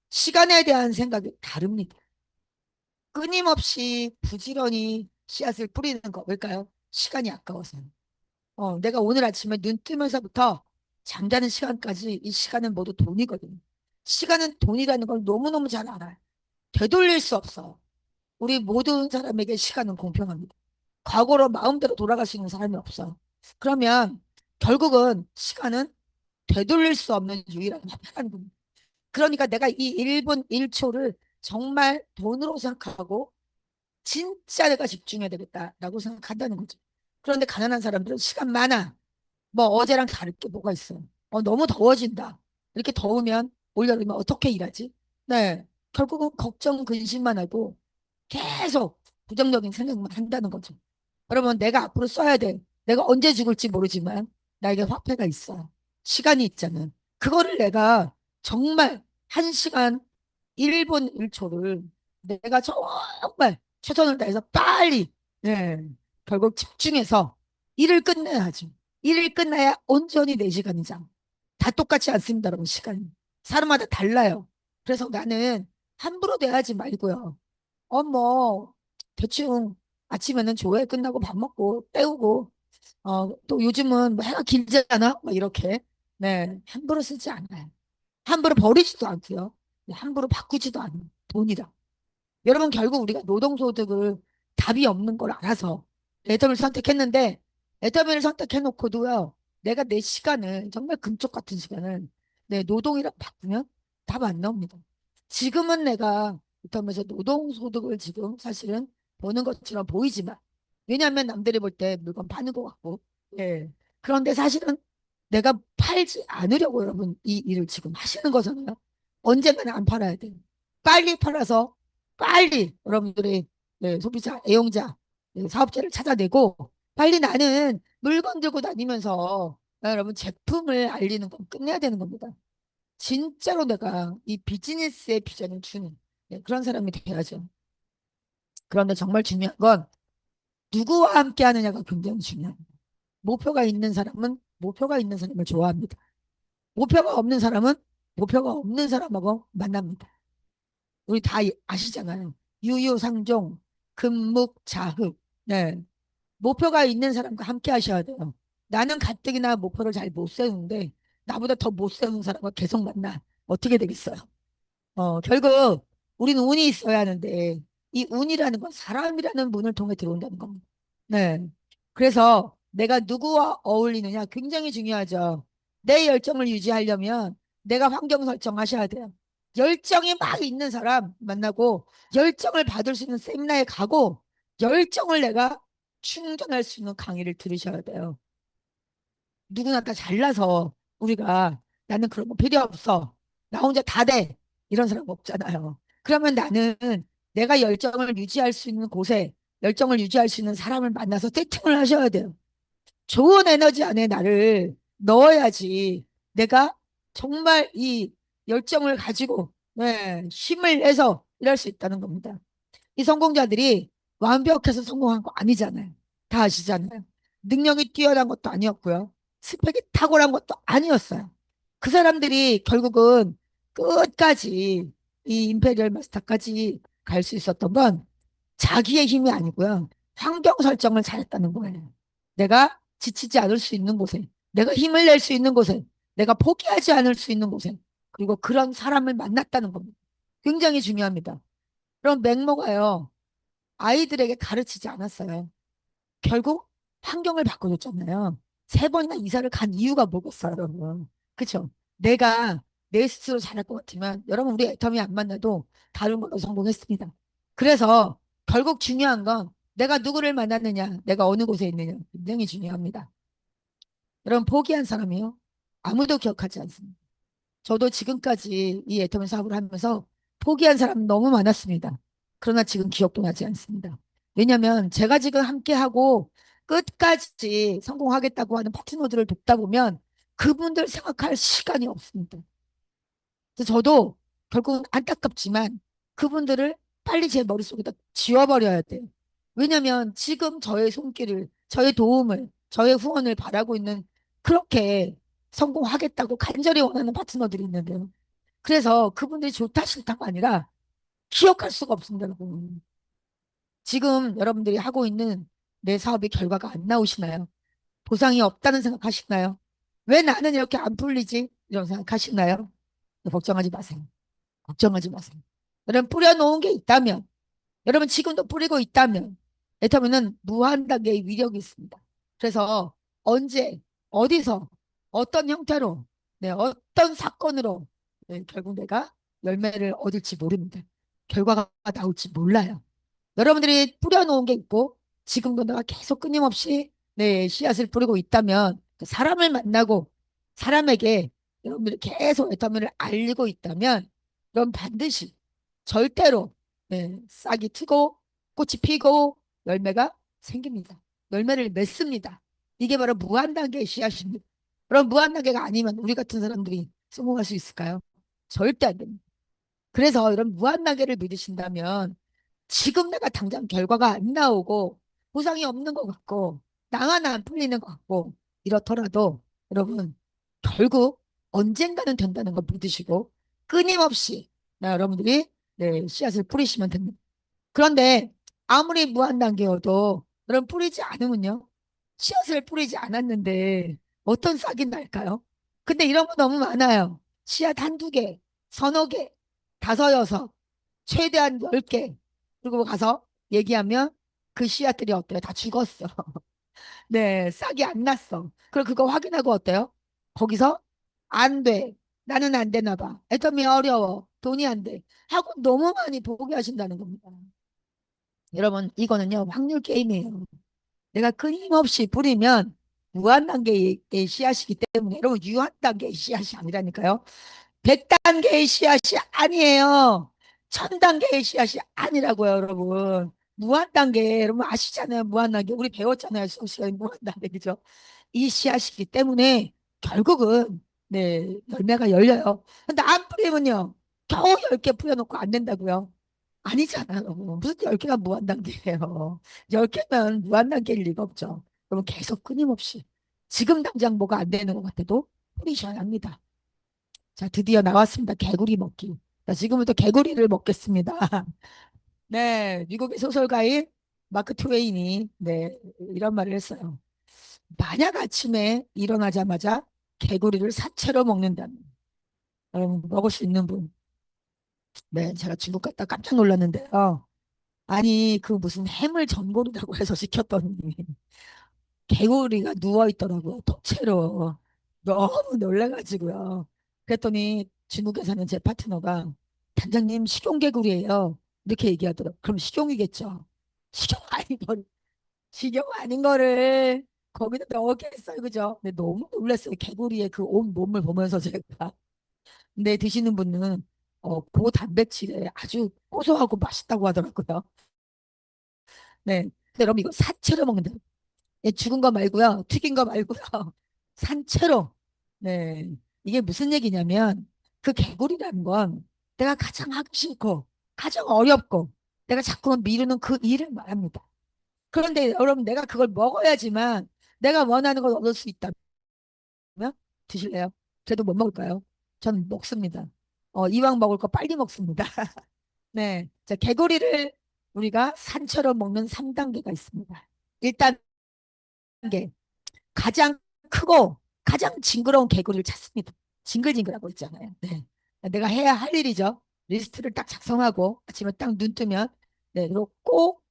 시간에 대한 생각이 다릅니다. 끊임없이 부지런히 씨앗을 뿌리는 거 왜일까요? 시간이 아까워서요. 내가 오늘 아침에 눈 뜨면서부터 잠자는 시간까지 이 시간은 모두 돈이거든요. 시간은 돈이라는 걸 너무너무 잘 알아요. 되돌릴 수 없어. 우리 모든 사람에게 시간은 공평합니다. 과거로 마음대로 돌아갈 수 있는 사람이 없어. 그러면 결국은 시간은 되돌릴 수 없는 유일한 화폐라는 겁니다. 그러니까 내가 이 1분 1초를 정말 돈으로 생각하고 진짜 내가 집중해야 되겠다라고 생각한다는 거죠. 그런데 가난한 사람들은 시간 많아. 뭐 어제랑 다를 게 뭐가 있어요. 너무 더워진다. 이렇게 더우면 올여름에 어떻게 일하지? 네. 결국은 걱정, 근심만 하고 계속 부정적인 생각만 한다는 거죠. 그러면 내가 앞으로 써야 돼. 내가 언제 죽을지 모르지만 나에게 화폐가 있어. 시간이 있잖아. 그거를 내가 정말 1시간 1분 1초를 내가 정말 최선을 다해서 빨리 예, 결국 집중해서 일을 끝내야죠. 일을 끝나야 온전히 4시간이잖아. 다 똑같지 않습니다, 여러분. 시간이. 사람마다 달라요. 그래서 나는 함부로 대하지 말고요. 뭐 대충 아침에는 조회 끝나고 밥 먹고 때우고 또 요즘은 뭐 해가 길잖아. 뭐 이렇게 네 함부로 쓰지 않아요. 함부로 버리지도 않고요. 네, 함부로 바꾸지도 않아요. 돈이다. 여러분 결국 우리가 노동소득을 답이 없는 걸 알아서 애터미를 선택했는데 애터미를 선택해놓고도요. 내가 내 시간을 정말 금쪽 같은 시간을 내 노동이랑 바꾸면 답 안 나옵니다. 지금은 내가 애터미에서 노동소득을 지금 사실은 버는 것처럼 보이지만 왜냐하면 남들이 볼 때 물건 파는 것 같고 예. 그런데 사실은 내가 팔지 않으려고 여러분 이 일을 지금 하시는 거잖아요. 언젠가는 안 팔아야 돼요. 빨리 팔아서 빨리 여러분들이 소비자, 애용자, 사업자를 찾아내고 빨리 나는 물건 들고 다니면서 여러분 제품을 알리는 건 끝내야 되는 겁니다. 진짜로 내가 이 비즈니스의 비전을 주는 그런 사람이 돼야죠. 그런데 정말 중요한 건 누구와 함께 하느냐가 굉장히 중요합니다. 목표가 있는 사람은 목표가 있는 사람을 좋아합니다. 목표가 없는 사람은 목표가 없는 사람하고 만납니다. 우리 다 아시잖아요. 유유상종, 금묵자흑. 네. 목표가 있는 사람과 함께 하셔야 돼요. 나는 가뜩이나 목표를 잘 못 세우는데 나보다 더 못 세우는 사람과 계속 만나. 어떻게 되겠어요? 결국 우리는 운이 있어야 하는데 이 운이라는 건 사람이라는 문을 통해 들어온다는 겁니다. 네. 그래서 내가 누구와 어울리느냐 굉장히 중요하죠. 내 열정을 유지하려면 내가 환경 설정하셔야 돼요. 열정이 막 있는 사람 만나고 열정을 받을 수 있는 세미나에 가고 열정을 내가 충전할 수 있는 강의를 들으셔야 돼요. 누구나 다 잘나서 우리가 나는 그런 거 필요 없어. 나 혼자 다 돼. 이런 사람 없잖아요. 그러면 나는 내가 열정을 유지할 수 있는 곳에 열정을 유지할 수 있는 사람을 만나서 세팅을 하셔야 돼요. 좋은 에너지 안에 나를 넣어야지 내가 정말 이 열정을 가지고 힘을 내서 일할 수 있다는 겁니다. 이 성공자들이 완벽해서 성공한 거 아니잖아요. 다 아시잖아요. 능력이 뛰어난 것도 아니었고요. 스펙이 탁월한 것도 아니었어요. 그 사람들이 결국은 끝까지 이 임페리얼 마스터까지 갈 수 있었던 건 자기의 힘이 아니고요. 환경 설정을 잘했다는 거예요. 내가 지치지 않을 수 있는 곳에, 내가 힘을 낼 수 있는 곳에, 내가 포기하지 않을 수 있는 곳에, 그리고 그런 사람을 만났다는 겁니다. 굉장히 중요합니다. 그럼 맹모가요. 아이들에게 가르치지 않았어요. 결국 환경을 바꿔줬잖아요. 3번이나 이사를 간 이유가 뭐겠어요, 여러분. 그쵸? 내가 내 스스로 잘할 것 같지만 여러분 우리 애텀이 안 만나도 다른 걸로 성공했습니다. 그래서 결국 중요한 건 내가 누구를 만났느냐, 내가 어느 곳에 있느냐 굉장히 중요합니다. 여러분 포기한 사람이요? 아무도 기억하지 않습니다. 저도 지금까지 이 애터미 사업을 하면서 포기한 사람 너무 많았습니다. 그러나 지금 기억도 나지 않습니다. 왜냐하면 제가 지금 함께하고 끝까지 성공하겠다고 하는 파트너들을 돕다 보면 그분들 생각할 시간이 없습니다. 그래서 저도 결국은 안타깝지만 그분들을 빨리 제 머릿속에다 지워버려야 돼요. 왜냐하면 지금 저의 손길을, 저의 도움을, 저의 후원을 바라고 있는 그렇게 성공하겠다고 간절히 원하는 파트너들이 있는데요. 그래서 그분들이 좋다 싫다가 아니라 기억할 수가 없습니다, 여러분. 지금 여러분들이 하고 있는 내 사업의 결과가 안 나오시나요? 보상이 없다는 생각하시나요? 왜 나는 이렇게 안 풀리지? 이런 생각하시나요? 걱정하지 마세요. 걱정하지 마세요. 여러분 뿌려놓은 게 있다면, 여러분 지금도 뿌리고 있다면, 애터미는 무한 단계의 위력이 있습니다. 그래서 언제, 어디서, 어떤 형태로, 네, 어떤 사건으로 결국 내가 열매를 얻을지 모릅니다. 결과가 나올지 몰라요. 여러분들이 뿌려놓은 게 있고 지금도 내가 계속 끊임없이 씨앗을 뿌리고 있다면 그 사람을 만나고 사람에게 여러분들이 계속 애터미를 알리고 있다면 그럼 반드시 절대로 싹이 트고 꽃이 피고 열매가 생깁니다. 열매를 맺습니다. 이게 바로 무한단계의 씨앗입니다. 그럼 무한단계가 아니면 우리 같은 사람들이 성공할 수 있을까요? 절대 안 됩니다. 그래서 이런 무한단계를 믿으신다면 지금 내가 당장 결과가 안 나오고 보상이 없는 것 같고 낭 하나 안 풀리는 것 같고 이렇더라도 여러분 결국 언젠가는 된다는 걸 믿으시고 끊임없이 여러분들이 씨앗을 뿌리시면 됩니다. 그런데 아무리 무한단계여도 여러분 뿌리지 않으면요 씨앗을 뿌리지 않았는데 어떤 싹이 날까요? 근데 이런 거 너무 많아요. 씨앗 한두 개, 서너 개, 다섯, 여섯, 최대한 10개. 그리고 가서 얘기하면 그 씨앗들이 어때요? 다 죽었어. 네, 싹이 안 났어. 그리고 그거 확인하고 어때요? 거기서 안 돼. 나는 안 되나 봐. 애터미 어려워. 돈이 안 돼. 하고 너무 많이 포기하신다는 겁니다. 여러분, 이거는요, 확률 게임이에요. 내가 끊임없이 뿌리면 무한단계의 씨앗이기 때문에 여러분 유한단계의 씨앗이 아니라니까요. 100단계의 씨앗이 아니에요. 1000단계의 씨앗이 아니라고요, 여러분. 무한단계, 여러분 아시잖아요. 무한단계. 우리 배웠잖아요. 수업 시간에 무한단계, 그죠? 이 씨앗이기 때문에 결국은, 열매가 열려요. 근데 안 뿌리면요. 겨우 10개 뿌려놓고 안 된다고요. 아니잖아요. 무슨 10개가 무한단계예요. 10개면 무한단계일 리가 없죠. 그러면 계속 끊임없이. 지금 당장 뭐가 안 되는 것 같아도 뿌리셔야 합니다. 자, 드디어 나왔습니다. 개구리 먹기. 자, 지금부터 개구리를 먹겠습니다. 네, 미국의 소설가인 마크 트웨인이 이런 말을 했어요. 만약 아침에 일어나자마자 개구리를 사체로 먹는다면, 여러분 먹을 수 있는 분. 네, 제가 중국 갔다 깜짝 놀랐는데요. 아니, 그 무슨 해물 전골이라고 해서 시켰더니 개구리가 누워 있더라고요. 통째로. 너무 놀라가지고요. 그랬더니 중국에 사는 제 파트너가 단장님 식용개구리예요. 이렇게 얘기하더라고요. 그럼 식용이겠죠. 식용 아닌 거를, 식용 아닌 거를 거기다 넣었겠어요. 그죠? 근데 너무 놀랐어요. 개구리의 그 온 몸을 보면서 제가. 근데 드시는 분은 고단백질에 아주 고소하고 맛있다고 하더라고요. 네. 근데 여러분 이거 사체로 먹는다. 예, 죽은 거 말고요. 튀긴 거 말고요. 산채로. 네. 이게 무슨 얘기냐면 그 개구리라는 건 내가 가장 하기 싫고 가장 어렵고 내가 자꾸 미루는 그 일을 말합니다. 그런데 여러분 내가 그걸 먹어야지만 내가 원하는 걸 얻을 수 있다면 드실래요? 그래도 못 먹을까요? 저는 먹습니다. 이왕 먹을 거 빨리 먹습니다. 네. 자, 개구리를 우리가 산처럼 먹는 3단계가 있습니다. 1단계 가장 크고 가장 징그러운 개구리를 찾습니다. 징글징글하고 있잖아요. 네. 내가 해야 할 일이죠. 리스트를 딱 작성하고 아침에 딱 눈 뜨면 그리고 꼭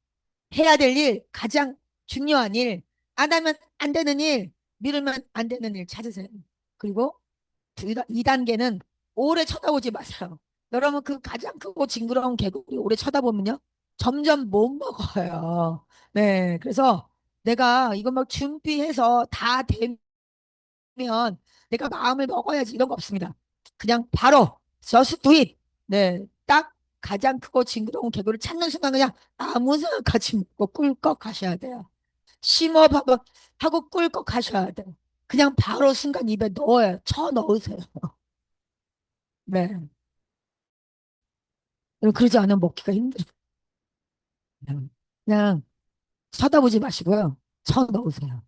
해야 될 일, 가장 중요한 일, 안 하면 안 되는 일, 미루면 안 되는 일 찾으세요. 그리고 2단계는 오래 쳐다보지 마세요. 여러분 그 가장 크고 징그러운 개구리 오래 쳐다보면요. 점점 못 먹어요. 네, 그래서 내가 이거 막 준비해서 다 되면 내가 마음을 먹어야지 이런 거 없습니다. 그냥 바로 just do it. 네, 딱 가장 크고 징그러운 개구리를 찾는 순간 그냥 아무 생각하지 말고 꿀꺽 가셔야 돼요. 심호흡 하고 꿀꺽 가셔야 돼요. 그냥 바로 순간 입에 넣어요. 쳐 넣으세요. 네. 그러지 않으면 먹기가 힘들어요. 그냥 쳐다보지 마시고요. 쳐 넣으세요.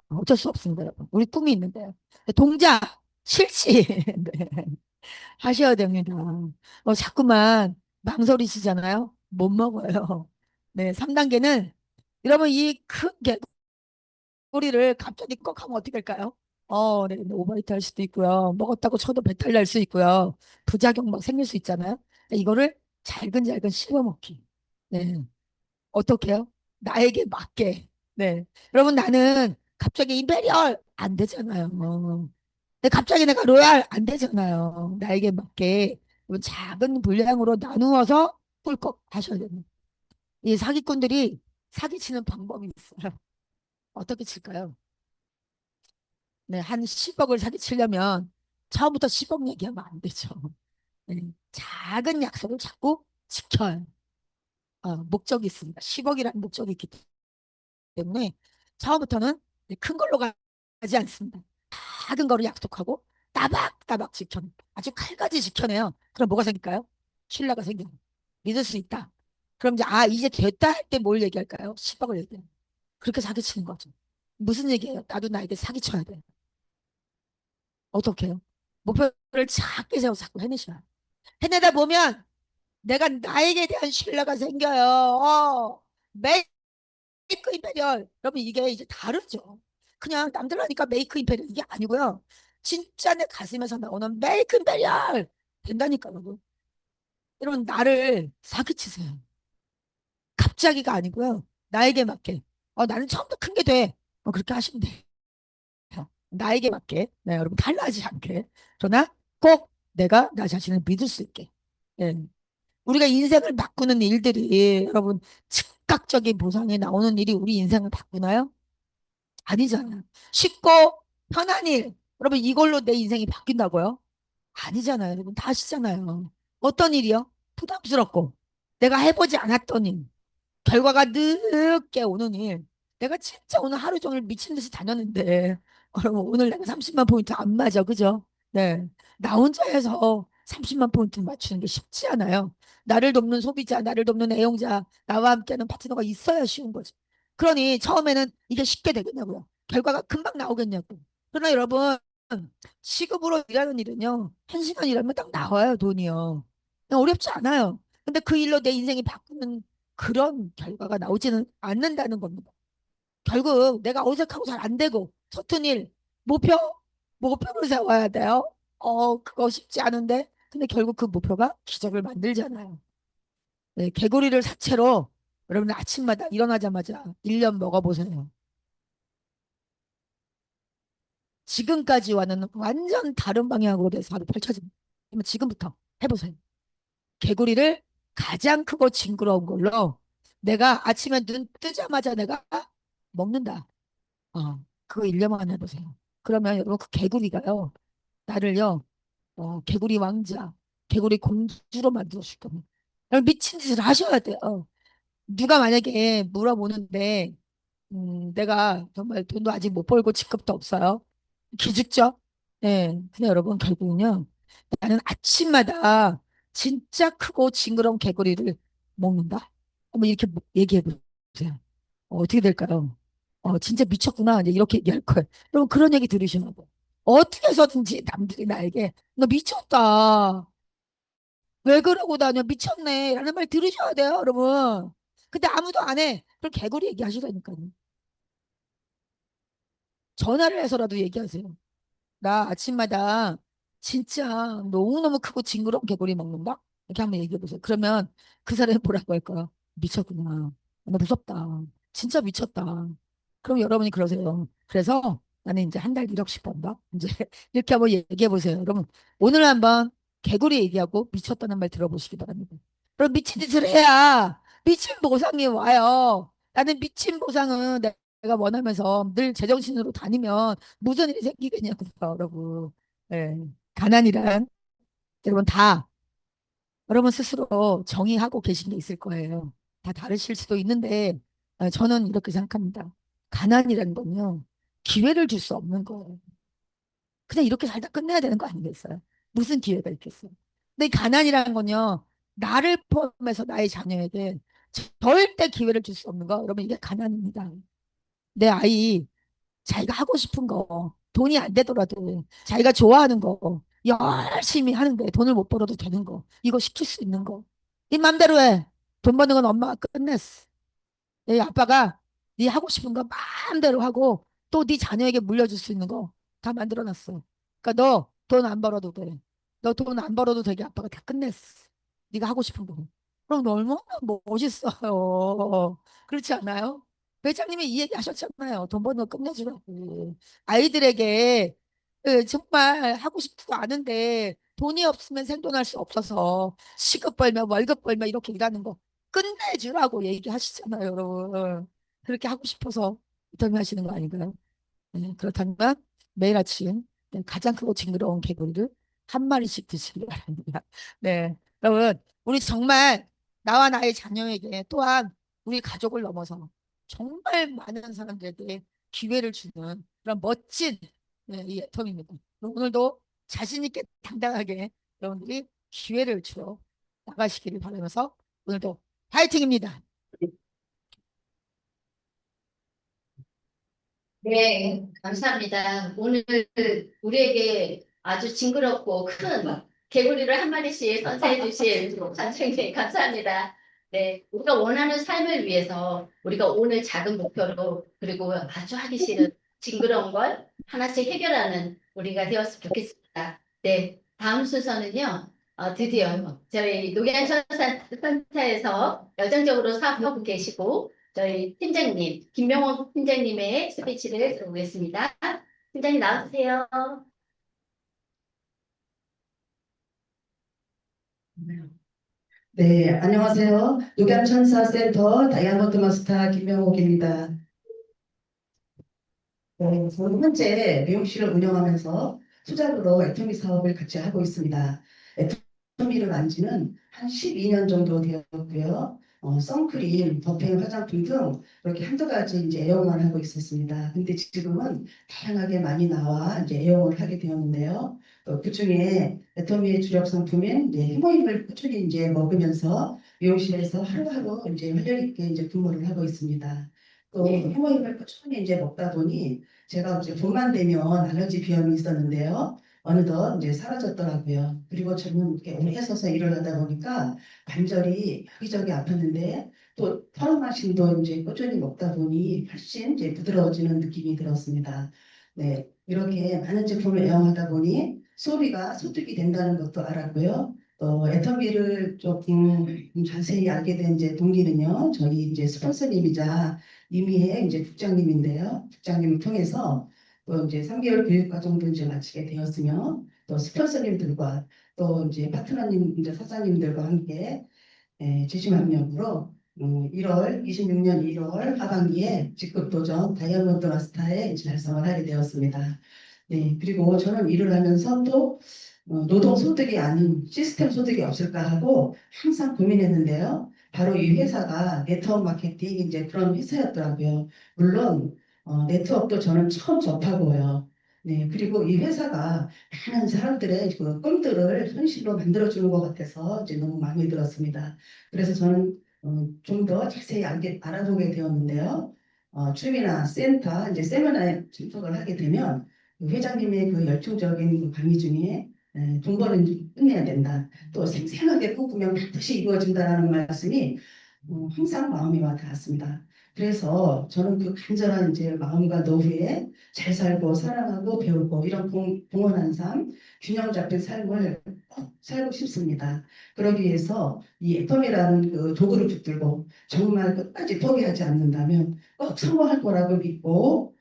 어쩔 수 없습니다, 여러분. 우리 꿈이 있는데요. 동작, 실시. 네. 하셔야 됩니다. 자꾸만 망설이시잖아요. 못 먹어요. 네, 3단계는 여러분 이 큰 개구리를 갑자기 꺽 하면 어떻게 될까요? 네, 오버히트 할 수도 있고요. 먹었다고 쳐도 배탈 날 수 있고요. 부작용 막 생길 수 있잖아요. 이거를 잘근잘근 씹어먹기. 네, 어떻게 해요? 나에게 맞게. 네. 여러분, 나는 갑자기 임페리얼 안 되잖아요. 근데 갑자기 내가 로얄 안 되잖아요. 나에게 맞게 여러분, 작은 분량으로 나누어서 꿀꺽 하셔야 됩니다. 이 사기꾼들이 사기치는 방법이 있어요. 어떻게 칠까요? 네, 한 10억을 사기치려면 처음부터 10억 얘기하면 안 되죠. 네, 작은 약속을 자꾸 지켜요. 목적이 있습니다. 10억이라는 목적이 있기 때문에 처음부터는 큰 걸로 가지 않습니다. 작은 거를 약속하고 따박따박 지켜내. 아주 칼같이 지켜내요. 그럼 뭐가 생길까요? 신뢰가 생겨요. 믿을 수 있다. 그럼 이제 이제 됐다 할 때 뭘 얘기할까요? 10억을 얘기해요. 그렇게 사기치는 거죠. 무슨 얘기예요? 나도 나에게 사기쳐야 돼. 어떻게 해요? 목표를 작게 세워서 자꾸 해내셔야 해요. 해내다 보면 내가 나에게 대한 신뢰가 생겨요. 메이크 임페리얼. 여러분 이게 이제 다르죠. 그냥 남들 하니까 메이크 임페리얼 이게 아니고요. 진짜 내 가슴에서 나오는 메이크 임페리얼 된다니까 여러분. 여러분 나를 사기치세요. 갑자기가 아니고요. 나에게 맞게. 나는 처음부터 큰 게 돼. 그렇게 하시면 돼요. 나에게 맞게. 네, 여러분 달라지지 않게. 그러나 꼭 내가 나 자신을 믿을 수 있게. 예. 우리가 인생을 바꾸는 일들이 여러분 즉각적인 보상이 나오는 일이 우리 인생을 바꾸나요? 아니잖아요. 쉽고 편한 일. 여러분 이걸로 내 인생이 바뀐다고요? 아니잖아요. 여러분 다 아시잖아요. 어떤 일이요? 부담스럽고 내가 해보지 않았던 일. 결과가 늦게 오는 일. 내가 진짜 오늘 하루 종일 미친 듯이 다녔는데, 그러면 오늘 내가 30만 포인트 안 맞아. 그죠? 네. 나 혼자 해서 30만 포인트 맞추는 게 쉽지 않아요. 나를 돕는 소비자, 나를 돕는 애용자, 나와 함께하는 파트너가 있어야 쉬운 거죠. 그러니 처음에는 이게 쉽게 되겠냐고요. 결과가 금방 나오겠냐고. 그러나 여러분, 시급으로 일하는 일은요, 한 시간 일하면 딱 나와요, 돈이요. 어렵지 않아요. 근데 그 일로 내 인생이 바꾸는 그런 결과가 나오지는 않는다는 겁니다. 결국 내가 어색하고 잘 안 되고 서툰 일, 목표, 목표를 세워야 돼요. 그거 쉽지 않은데. 근데 결국 그 목표가 기적을 만들잖아요. 네, 개구리를 사채로 여러분 아침마다 일어나자마자 1년 먹어보세요. 지금까지와는 완전 다른 방향으로 내 삶이 펼쳐집니다. 그러면 지금부터 해보세요. 개구리를 가장 크고 징그러운 걸로 내가 아침에 눈 뜨자마자 내가 먹는다. 그거 1년만 해보세요. 그러면 여러분 그 개구리가요. 나를요. 개구리 왕자, 개구리 공주로 만들어줄 겁니다. 여러분 미친 짓을 하셔야 돼요. 누가 만약에 물어보는데 내가 정말 돈도 아직 못 벌고 직급도 없어요. 기죽죠? 네. 근데 여러분 결국은요. 나는 아침마다 진짜 크고 징그러운 개구리를 먹는다. 한번 이렇게 얘기해 보세요. 어떻게 될까요? 진짜 미쳤구나. 이제 이렇게 얘기할 거예요. 여러분 그런 얘기 들으시면 어떻게 해서든지 남들이 나에게 너 미쳤다. 왜 그러고 다녀? 미쳤네. 라는 말 들으셔야 돼요, 여러분. 근데 아무도 안 해. 그럼 개구리 얘기하시라니까요. 전화를 해서라도 얘기하세요. 나 아침마다 진짜 너무너무 크고 징그러운 개구리 먹는다? 이렇게 한번 얘기해 보세요. 그러면 그 사람이 뭐라고 할까요? 미쳤구나. 나 무섭다. 진짜 미쳤다. 그럼 여러분이 그러세요. 그래서 나는 이제 한 달 1억씩 번다. 이제 이렇게 한번 얘기해 보세요. 여러분, 오늘 한번 개구리 얘기하고 미쳤다는 말 들어보시기 바랍니다. 그럼 미친 짓을 해야 미친 보상이 와요. 나는 미친 보상은 내가 원하면서 늘 제정신으로 다니면 무슨 일이 생기겠냐고요, 여러분. 예. 가난이란 여러분 다 여러분 스스로 정의하고 계신 게 있을 거예요. 다 다르실 수도 있는데 저는 이렇게 생각합니다. 가난이라는 건요, 기회를 줄 수 없는 거예요. 그냥 이렇게 살다 끝내야 되는 거 아니겠어요? 무슨 기회가 있겠어요? 근데 이 가난이라는 건요, 나를 포함해서 나의 자녀에게 절대 기회를 줄 수 없는 거, 여러분 이게 가난입니다. 내 아이 자기가 하고 싶은 거, 돈이 안 되더라도 자기가 좋아하는 거 열심히 하는데 돈을 못 벌어도 되는 거, 이거 시킬 수 있는 거. 네 맘대로 해. 돈 버는 건 엄마가 끝냈어. 내 아빠가 네 하고 싶은 거 마음대로 하고 또 네 자녀에게 물려줄 수 있는 거 다 만들어놨어. 그러니까 너 돈 안 벌어도 돼. 너 돈 안 벌어도 되게 아빠가 다 끝냈어. 네가 하고 싶은 거. 그럼 그럼 얼마나 멋있어요. 그렇지 않아요? 회장님이 이 얘기 하셨잖아요. 돈 버는 거 끝내주라고. 아이들에게 정말 하고 싶지도 않은데 돈이 없으면 생존할 수 없어서 시급 벌면 월급 벌면 이렇게 일하는 거 끝내주라고 얘기하시잖아요, 여러분. 그렇게 하고 싶어서 인터뷰 하시는 거 아닌가요? 네, 그렇다면 매일 아침 가장 크고 징그러운 개구리를 한 마리씩 드시기 바랍니다. 네, 여러분, 우리 정말 나와 나의 자녀에게 또한 우리 가족을 넘어서 정말 많은 사람들에게 기회를 주는 그런 멋진 이 애텀입니다. 오늘도 자신 있게 당당하게 여러분들이 기회를 주러 나가시기를 바라면서 오늘도 파이팅입니다. 네, 감사합니다. 오늘 우리에게 아주 징그럽고 큰 개구리를 한 마리씩 선사해 주신 관장님 감사합니다. 네, 우리가 원하는 삶을 위해서 우리가 오늘 작은 목표로 그리고 아주 하기 싫은 징그러운 걸 하나씩 해결하는 우리가 되었으면 좋겠습니다. 네, 다음 순서는요. 드디어 저희 노년천사에서 열정적으로 사업하고 계시고 저희 팀장님, 김명호 팀장님의 스피치를 들어보겠습니다. 팀장님 나와주세요. 네, 안녕하세요. 녹양천사센터 다이아몬드 마스터 김명옥입니다. 저는 현재 미용실을 운영하면서 투잡으로 애터미 사업을 같이 하고 있습니다. 애터미를 안 지는 한 12년 정도 되었고요. 선크림, 버핑, 화장품 등 이렇게 한두 가지 이제 애용만 하고 있었습니다. 근데 지금은 다양하게 많이 나와 이제 애용을 하게 되었는데요. 또 그중에 애터미의 주력 상품인 이제 해모임을 꾸준히 이제 먹으면서 미용실에서 하루하루 이제 활력 있게 이제 근무를 하고 있습니다. 또 해모임을 꾸준히 이제 먹다 보니 제가 이제 봄만 되면 알러지 비염이 있었는데요. 어느덧 이제 사라졌더라고요. 그리고 저는 이렇게 오래 서서 일을 하다 보니까 관절이 여기저기 아팠는데 또 타로마신도 이제 꾸준히 먹다 보니 훨씬 이제 부드러워지는 느낌이 들었습니다. 네, 이렇게 많은 제품을 애용하다 보니 소비가 소득이 된다는 것도 알았고요. 또 애터미를 조금 자세히 알게 된 이제 동기는요. 저희 이제 스폰서님이자 이미혜 이제 국장님인데요. 국장님을 통해서 또 이제 3개월 교육 과정도 이제 마치게 되었으며 또 스폰서님들과 또 이제 파트너님 이제 사장님들과 함께 지심합력으로 26년 1월 하반기에 직급 도전 다이아몬드 마스터에 이제 달성을 하게 되었습니다. 네, 그리고 저는 일을 하면서 또 노동 소득이 아닌 시스템 소득이 없을까 하고 항상 고민했는데요. 바로 이 회사가 네트워크 마케팅 이제 그런 회사였더라고요. 물론 네트워크도 저는 처음 접하고요. 네, 그리고 이 회사가 많은 사람들의 그 꿈들을 현실로 만들어주는 것 같아서 이제 너무 마음에 들었습니다. 그래서 저는 좀 더 자세히 알아보게 되었는데요. 출입이나 센터, 이제 세미나에 참석을 하게 되면 그 회장님의 그 열정적인 그 강의 중에 돈 버는 일 끝내야 된다. 또 생생하게 꿈꾸면 반드시 이루어진다라는 말씀이 항상 마음에 와 닿았습니다. 그래서 저는 그 간절한 이제 마음과 노후에 잘 살고 사랑하고 배우고 이런 공헌한 삶, 균형 잡힌 삶을 꼭 살고 싶습니다. 그러기 위해서 이 애텀이라는 그 도구를 붙들고 정말 끝까지 포기하지 않는다면 꼭 성공할 거라고 믿고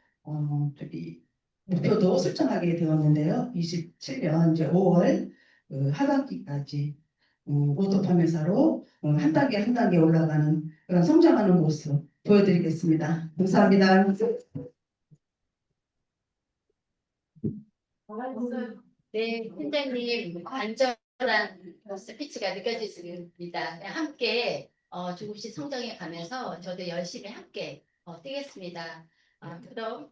저기 목표도 설정하게 되었는데요. 27년 이제 5월 그 하반기까지 오토팜 회사로 한 단계 한 단계 올라가는 그런 성장하는 모습 보여드리겠습니다. 감사합니다. 네, 팀장님 간절한 스피치가 느껴지십니다. 함께 조금씩 성장해 가면서 저도 열심히 함께 뛰겠습니다. 그럼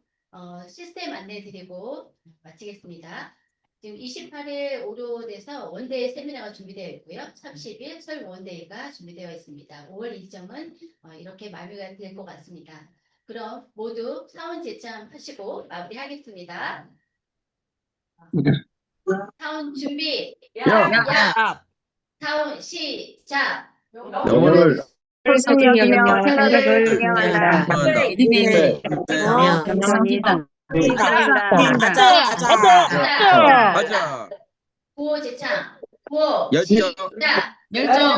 시스템 안내 드리고 마치겠습니다. 지금 28일 오롯에서 원데이 세미나가 준비되어 있고요. 30일 설 원데이가 준비되어 있습니다. 5월 일정은 이렇게 마무리가 될 것 같습니다. 그럼 모두 사원 제창하시고 마무리하겠습니다. 사원 준비. 야. 사원 시작. 영어를 설득력이며 생각을 운영한다. 운영한다. 네. 감사합니다. 감사합니다. 가자. 구호 제창. 구호 열정. 시작. 열정.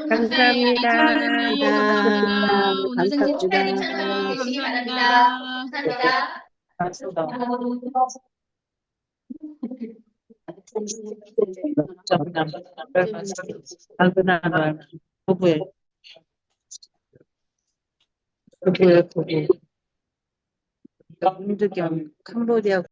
감사합니다. 오늘은 축하님 참여해 주시기 바랍니다. 감사합니다. 부부의 부부. 민주경 캄보디아